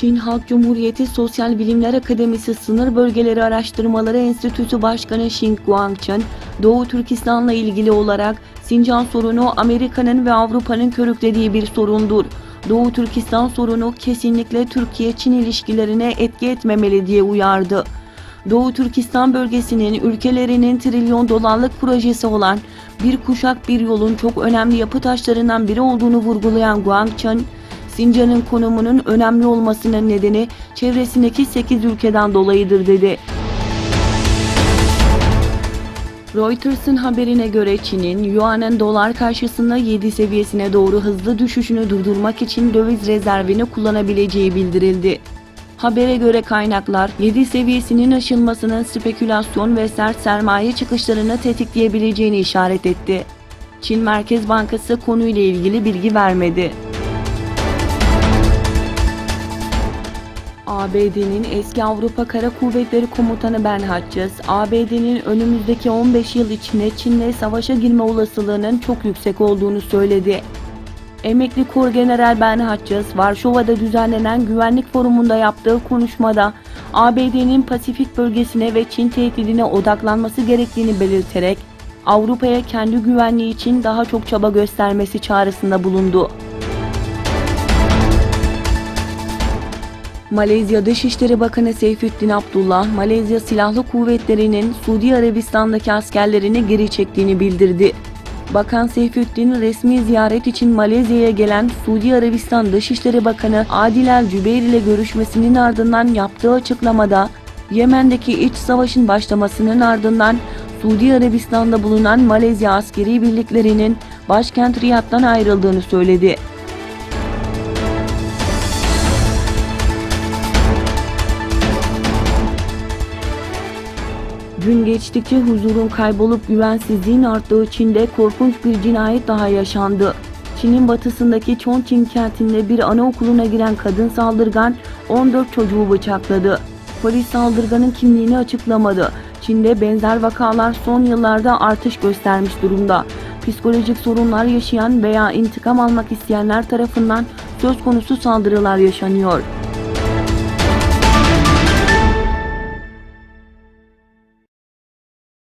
Çin Halk Cumhuriyeti Sosyal Bilimler Akademisi Sınır Bölgeleri Araştırmaları Enstitüsü Başkanı Xing Guangcheng, Doğu Türkistan'la ilgili olarak Sincan sorunu Amerika'nın ve Avrupa'nın körüklediği bir sorundur. Doğu Türkistan sorunu kesinlikle Türkiye-Çin ilişkilerine etki etmemeli diye uyardı. Doğu Türkistan bölgesinin ülkelerinin trilyon dolarlık projesi olan Bir Kuşak Bir Yol'un çok önemli yapı taşlarından biri olduğunu vurgulayan Guangcheng, Sincan'ın konumunun önemli olmasının nedeni çevresindeki 8 ülkeden dolayıdır dedi. Reuters'ın haberine göre Çin'in yuanın dolar karşısında 7 seviyesine doğru hızlı düşüşünü durdurmak için döviz rezervini kullanabileceği bildirildi. Habere göre kaynaklar 7 seviyesinin aşılmasının spekülasyon ve sert sermaye çıkışlarını tetikleyebileceğini işaret etti. Çin Merkez Bankası konuyla ilgili bilgi vermedi. ABD'nin eski Avrupa Kara Kuvvetleri Komutanı Ben Hodges, ABD'nin önümüzdeki 15 yıl içinde Çin'le savaşa girme olasılığının çok yüksek olduğunu söyledi. Emekli Korgeneral Ben Hodges, Varşova'da düzenlenen güvenlik forumunda yaptığı konuşmada ABD'nin Pasifik bölgesine ve Çin tehdidine odaklanması gerektiğini belirterek Avrupa'ya kendi güvenliği için daha çok çaba göstermesi çağrısında bulundu. Malezya Dışişleri Bakanı Seyfüddin Abdullah, Malezya Silahlı Kuvvetleri'nin Suudi Arabistan'daki askerlerini geri çektiğini bildirdi. Bakan Seyfüddin, resmi ziyaret için Malezya'ya gelen Suudi Arabistan Dışişleri Bakanı Adil El Cübeyr ile görüşmesinin ardından yaptığı açıklamada, Yemen'deki iç savaşın başlamasının ardından Suudi Arabistan'da bulunan Malezya askeri birliklerinin başkent Riyad'dan ayrıldığını söyledi. Gün geçtikçe huzurun kaybolup güvensizliğin arttığı Çin'de korkunç bir cinayet daha yaşandı. Çin'in batısındaki Chongqing kentinde bir anaokuluna giren kadın saldırgan 14 çocuğu bıçakladı. Polis saldırganın kimliğini açıklamadı. Çin'de benzer vakalar son yıllarda artış göstermiş durumda. Psikolojik sorunlar yaşayan veya intikam almak isteyenler tarafından söz konusu saldırılar yaşanıyor.